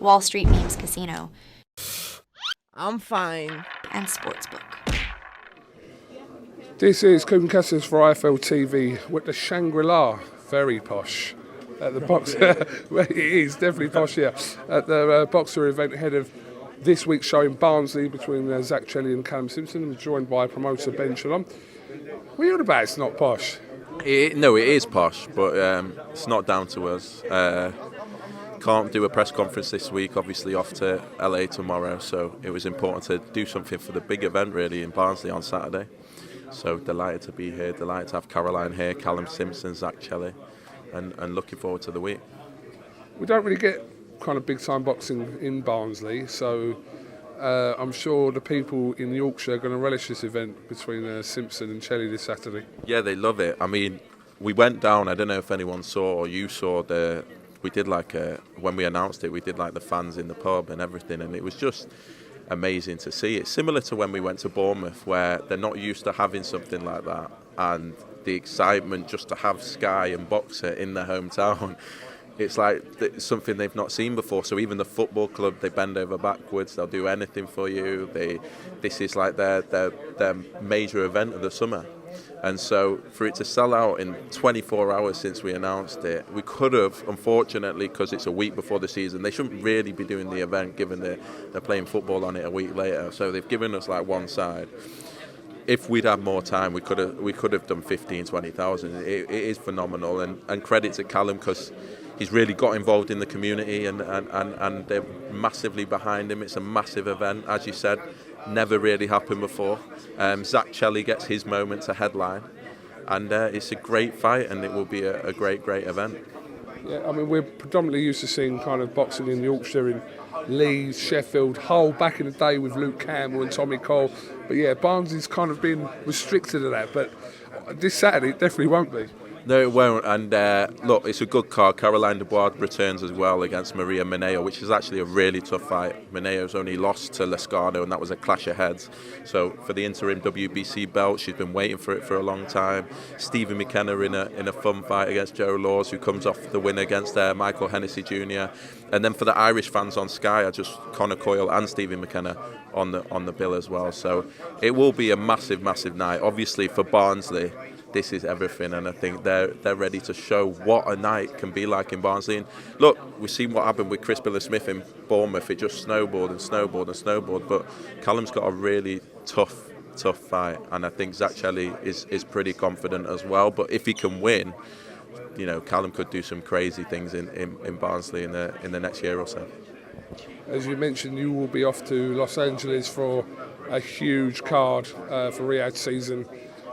Wall Street Memes Casino, I'm fine. and Sportsbook. This is Kugan Cassius for iFLTV with the Shangri-La, very posh, at the box. It is definitely posh, yeah. At the boxer event ahead of this week's show in Barnsley between Zach Chelli and Chelli-Simpson. I'm joined by promoter Ben Shalom. What are you on about? It's not posh. No, it is posh, but it's not down to us. Can't do a press conference this week, obviously off to LA tomorrow, so it was important to do something for the big event really in Barnsley on Saturday. So delighted to be here, delighted to have Caroline here, Chelli-Simpson, Zach Chelli, and looking forward to the week. We don't really get kind of big time boxing in Barnsley, so I'm sure the people in Yorkshire are going to relish this event between Simpson and Chelli this Saturday. Yeah, they love it. I mean, we went down, I don't know if anyone saw or you saw we did when we announced it, we did like the fans in the pub and everything, and it was just amazing to see. It's similar to when we went to Bournemouth, where they're not used to having something like that, and the excitement just to have Sky and Boxer in their hometown, it's like something they've not seen before. So even the football club, they bend over backwards, they'll do anything for you. This is like their major event of the summer. And so for it to sell out in 24 hours since we announced it, we could have, unfortunately, because it's a week before the season, they shouldn't really be doing the event given they're playing football on it a week later. So they've given us like one side. If we'd had more time, we could have done 15, 20,000. It is phenomenal, and credit to Callum because he's really got involved in the community and they're massively behind him. It's a massive event, as you said. Never really happened before. Zach Chelli gets his moment to headline, and it's a great fight, and it will be a great event. Yeah, I mean, we're predominantly used to seeing kind of boxing in Yorkshire, in Leeds, Sheffield, Hull, back in the day with Luke Campbell and Tommy Cole. But yeah, Barnsley's kind of been restricted to that, but this Saturday it definitely won't be. No, it won't. And look, it's a good card. Caroline Dubois returns as well against Maria Mineo, which is actually a really tough fight. Mineo's only lost to Lescano, and that was a clash of heads. So for the interim WBC belt, she's been waiting for it for a long time. Stephen McKenna in a fun fight against Joe Laws, who comes off the win against Michael Hennessy Jr. And then for the Irish fans on Sky, I just Conor Coyle and Stephen McKenna on the bill as well. So it will be a massive night. Obviously for Barnsley, this is everything, and I think they're ready to show what a night can be like in Barnsley. And look, we've seen what happened with Chris Billy-Smith in Bournemouth. It just snowballed. But Callum's got a really tough fight, and I think Zach Chelli is pretty confident as well. But if he can win, you know, Callum could do some crazy things in Barnsley in the next year or so. As you mentioned, you will be off to Los Angeles for a huge card for Riyadh season.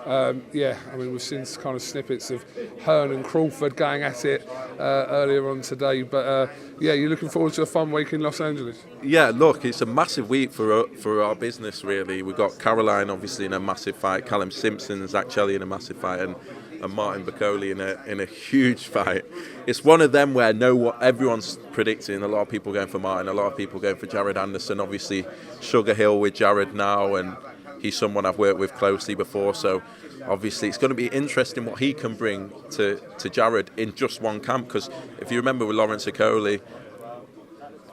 I mean, we've seen kind of snippets of Hearn and Crawford going at it earlier on today. But you're looking forward to a fun week in Los Angeles. Yeah, look, it's a massive week for our business, really. We've got Caroline, obviously, in a massive fight, Chelli-Simpson, Zach Chelli in a massive fight, and Martin Bakole in a huge fight. It's one of them where everyone's predicting. A lot of people going for Martin, a lot of people going for Jared Anderson. Obviously, Sugar Hill with Jared now, and he's someone I've worked with closely before, so obviously it's going to be interesting what he can bring to Jared in just one camp, because if you remember with Lawrence Okoli,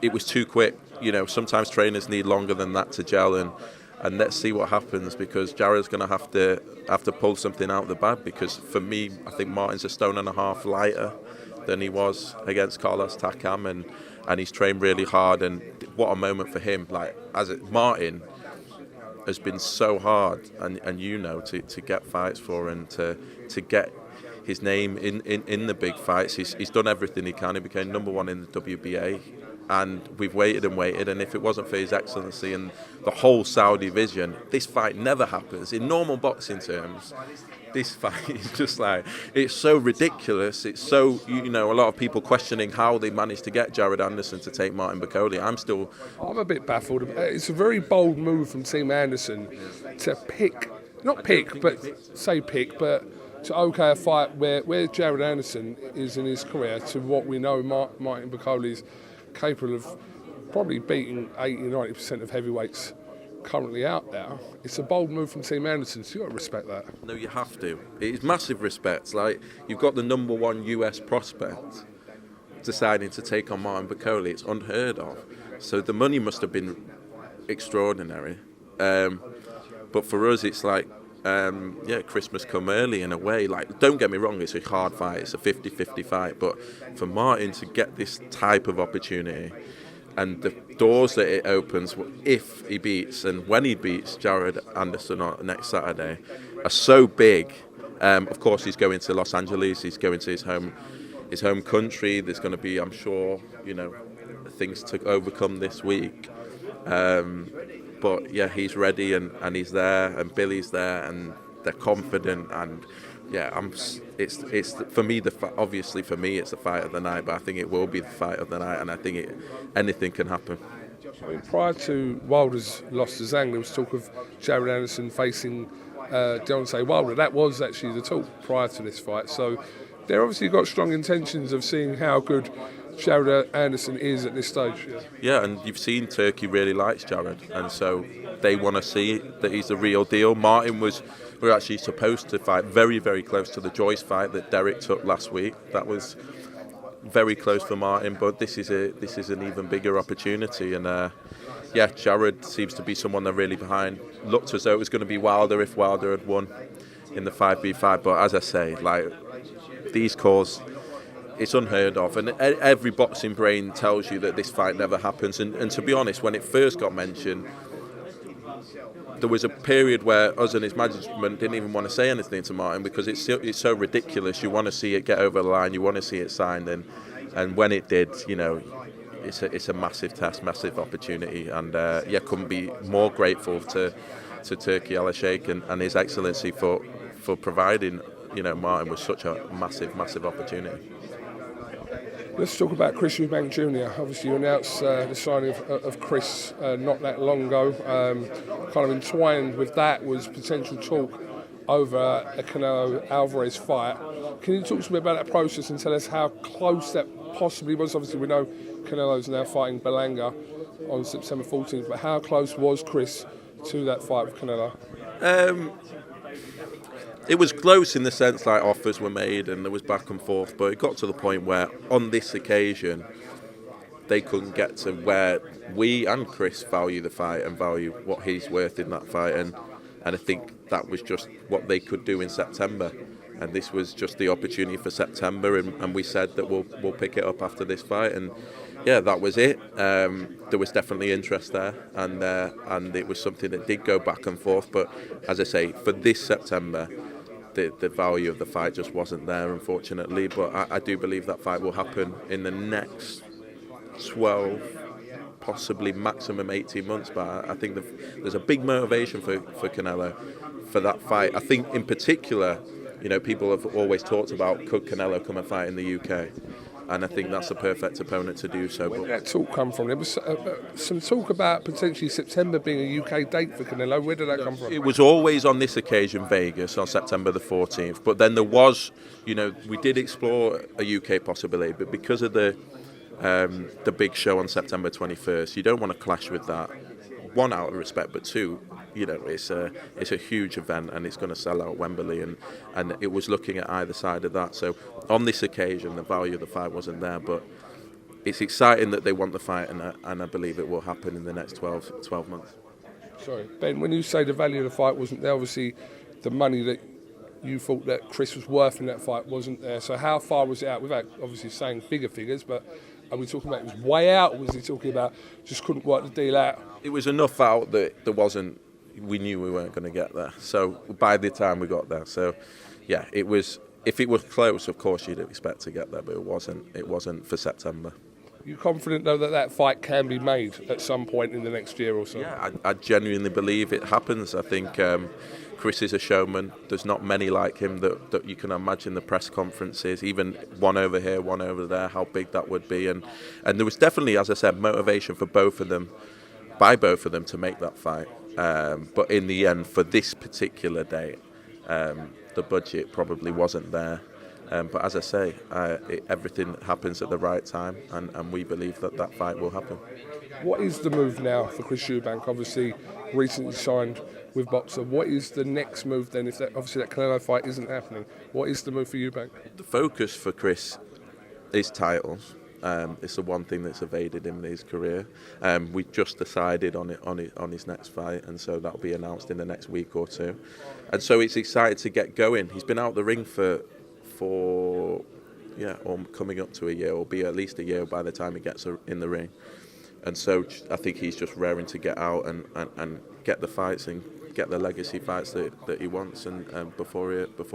it was too quick. You know, sometimes trainers need longer than that to gel, and let's see what happens, because Jared's going to have to pull something out of the bag, because for me, I think Martin's a stone and a half lighter than he was against Carlos Takam, and he's trained really hard, and what a moment for him. Like, Martin has been so hard, and you know, to get fights for, and to get his name in the big fights. He's done everything he can. He became number one in the WBA, and we've waited, and if it wasn't for His Excellency and the whole Saudi vision, this fight never happens. In normal boxing terms, this fight is just like, it's so ridiculous. It's so, you know, a lot of people questioning how they managed to get Jared Anderson to take Martin Bakole. I'm a bit baffled. It's a very bold move from Team Anderson to pick to okay a fight where Jared Anderson is in his career to what we know Martin Bakole is capable of probably beating 80-90% of heavyweights currently out there. It's a bold move from Team Anderson, so you've got to respect that. No, you have to. It is massive respect. Like, you've got the number one US prospect deciding to take on Martin Bakole. It's unheard of. So the money must have been extraordinary. But for us, it's like, Christmas come early in a way. Like, don't get me wrong, it's a hard fight. It's a 50-50 fight. But for Martin to get this type of opportunity and the doors that it opens if he beats and when he beats Jared Anderson on next Saturday are so big. Of course, he's going to Los Angeles. He's going to his home country. There's going to be, I'm sure, things to overcome this week. But yeah, he's ready and he's there, and Billy's there, and they're confident. And yeah, it's for me obviously for me it's the fight of the night, but I think it will be the fight of the night, and I think anything can happen. I mean, prior to Wilder's loss to Zhang, there was talk of Jared Anderson facing Deontay Wilder. That was actually the talk prior to this fight. So they're obviously got strong intentions of seeing how good Jared Anderson is at this stage. Yeah, and you've seen Turkey really likes Jared, and so they want to see that he's the real deal. Martin we were actually supposed to fight very, very close to the Joyce fight that Derek took last week. That was very close for Martin, but this is an even bigger opportunity. And Jared seems to be someone they're really behind. Looked as though it was going to be Wilder if Wilder had won in the 5v5, but as I say, like, these calls, it's unheard of, and every boxing brain tells you that this fight never happens. And to be honest, when it first got mentioned, there was a period where us and his management didn't even want to say anything to Martin because it's so ridiculous. You want to see it get over the line, you want to see it signed, and when it did, it's a massive test, massive opportunity, and couldn't be more grateful to Turki Al-Sheikh and His Excellency for providing Martin with such a massive opportunity. Let's talk about Chris Eubank Jr. Obviously, you announced the signing of Chris not that long ago. Kind of entwined with that was potential talk over a Canelo-Alvarez fight. Can you talk to me about that process and tell us how close that possibly was? Obviously, we know Canelo's now fighting Berlanga on September 14th, but how close was Chris to that fight with Canelo? It was close in the sense like offers were made and there was back and forth, but it got to the point where on this occasion they couldn't get to where we and Chris value the fight and value what he's worth in that fight, and I think that was just what they could do in September, and this was just the opportunity for September, and we said that we'll pick it up after this fight, and yeah, that was it. There was definitely interest there, and it was something that did go back and forth, but as I say, for this September, the value of the fight just wasn't there, unfortunately. But I do believe that fight will happen in the next 12, possibly maximum 18 months. But I think there's a big motivation for Canelo for that fight. I think in particular, people have always talked about could Canelo come and fight in the UK. And I think that's a perfect opponent to do so. Where did that talk come from? There was some talk about potentially September being a UK date for Canelo. Where did that come from? It was always on this occasion Vegas on September the 14th. But then there was, we did explore a UK possibility. But because of the big show on September 21st, you don't want to clash with that. One, out of respect, but two, it's a huge event and it's going to sell out Wembley, and it was looking at either side of that. So on this occasion, the value of the fight wasn't there, but it's exciting that they want the fight, and I believe it will happen in the next 12 months. Sorry, Ben, when you say the value of the fight wasn't there, obviously the money that you thought that Chris was worth in that fight wasn't there. So how far was it out? Without obviously saying bigger figures, but are we talking about it was way out, or was he talking about just couldn't work the deal out? It was enough out that there wasn't. We knew we weren't going to get there. So by the time we got there, so yeah, it was. If it was close, of course you'd expect to get there, but it wasn't. It wasn't for September. You confident though that fight can be made at some point in the next year or so? Yeah, I genuinely believe it happens. I think Chris is a showman. There's not many like him that you can imagine the press conferences, even one over here, one over there, how big that would be. And there was definitely, as I said, motivation for both of them to make that fight. But in the end, for this particular date, the budget probably wasn't there. But as I say, everything happens at the right time, and we believe that fight will happen. What is the move now for Chris Eubank? Obviously, recently signed with Boxer. What is the next move then? If obviously that Canelo fight isn't happening, what is the move for Eubank? The focus for Chris is titles. It's the one thing that's evaded him in his career. We just decided on his next fight, and so that'll be announced in the next week or two. And so it's excited to get going. He's been out the ring for or coming up to a year, or be at least a year by the time he gets in the ring. And so I think he's just raring to get out and get the fights and get the legacy fights that he wants, and before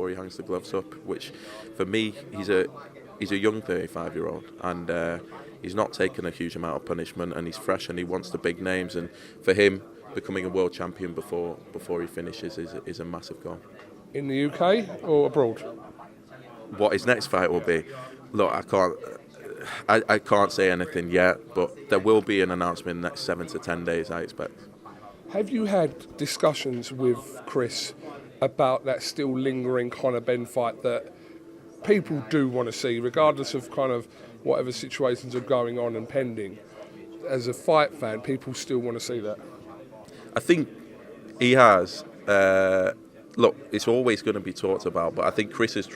he hangs the gloves up. Which, for me, he's a young 35-year-old, and he's not taken a huge amount of punishment, and he's fresh, and he wants the big names. And for him, becoming a world champion before he finishes is a massive goal. In the UK or abroad? What his next fight will be, look, I can't say anything yet, but there will be an announcement in the next 7 to 10 days, I expect. Have you had discussions with Chris about that still lingering Conor Ben fight that people do want to see, regardless of kind of whatever situations are going on and pending? As a fight fan, people still want to see that. I think he has. Look, it's always going to be talked about, but I think Chris has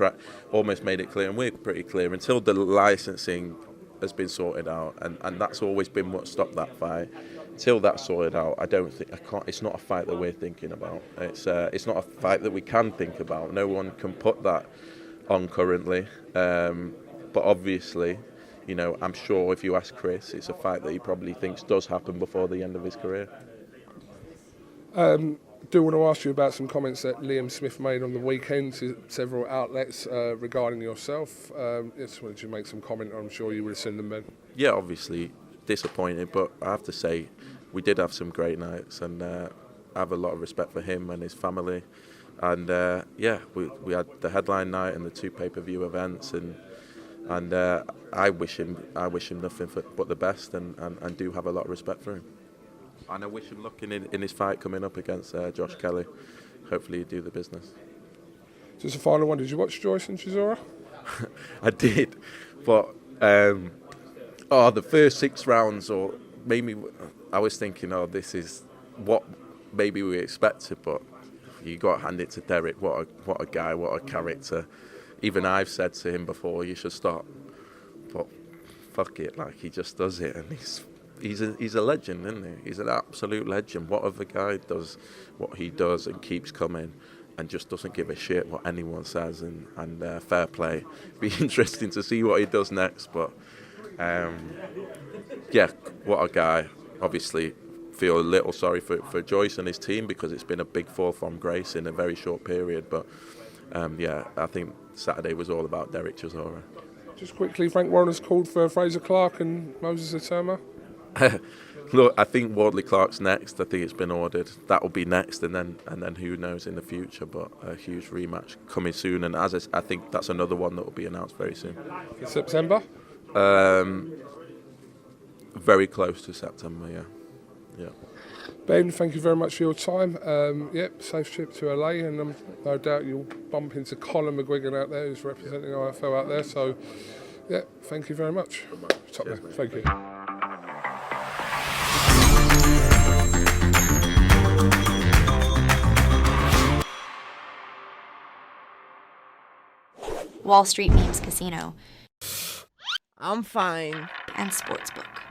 almost made it clear, and we're pretty clear, until the licensing has been sorted out, and that's always been what stopped that fight. Until that's sorted out, it's not a fight that we're thinking about. It's not a fight that we can think about. No one can put that on currently. But obviously, I'm sure if you ask Chris, it's a fight that he probably thinks does happen before the end of his career. Do want to ask you about some comments that Liam Smith made on the weekend to several outlets regarding yourself. Just wanted to make some comment. I'm sure you would have seen them, Ben. Yeah, obviously disappointed, but I have to say we did have some great nights, and I have a lot of respect for him and his family. And we had the headline night and the 2 pay-per-view events, and I wish him nothing but the best, and do have a lot of respect for him. And I wish him luck in his fight coming up against Josh Kelly. Hopefully he'll do the business. Just a final one, did you watch Joyce and Chisora? I did, but the first 6 rounds, or maybe I was thinking, this is what maybe we expected, but you got to hand it to Derek. What a guy, what a character. Even I've said to him before, you should stop, but fuck it, he just does it, and he's a legend, isn't he? He's an absolute legend. Whatever guy does what he does and keeps coming and just doesn't give a shit what anyone says, and fair play. Be interesting to see what he does next, but what a guy. Obviously feel a little sorry for Joyce and his team, because it's been a big fall from grace in a very short period, but I think Saturday was all about Derek Chisora. Just quickly, Frank Warner's called for Fraser Clark and Moses Atama. Look, I think Wardley Clark's next. I think it's been ordered. That will be next, and then who knows in the future. But a huge rematch coming soon, and I think that's another one that will be announced very soon. In September? Very close to September. Yeah. Ben, thank you very much for your time. Safe trip to LA, and no doubt you'll bump into Colin McGuigan out there, who's representing IFL out there. So, thank you very much. Top man. Thank you. Wall Street Memes Casino. I'm fine. And Sportsbook.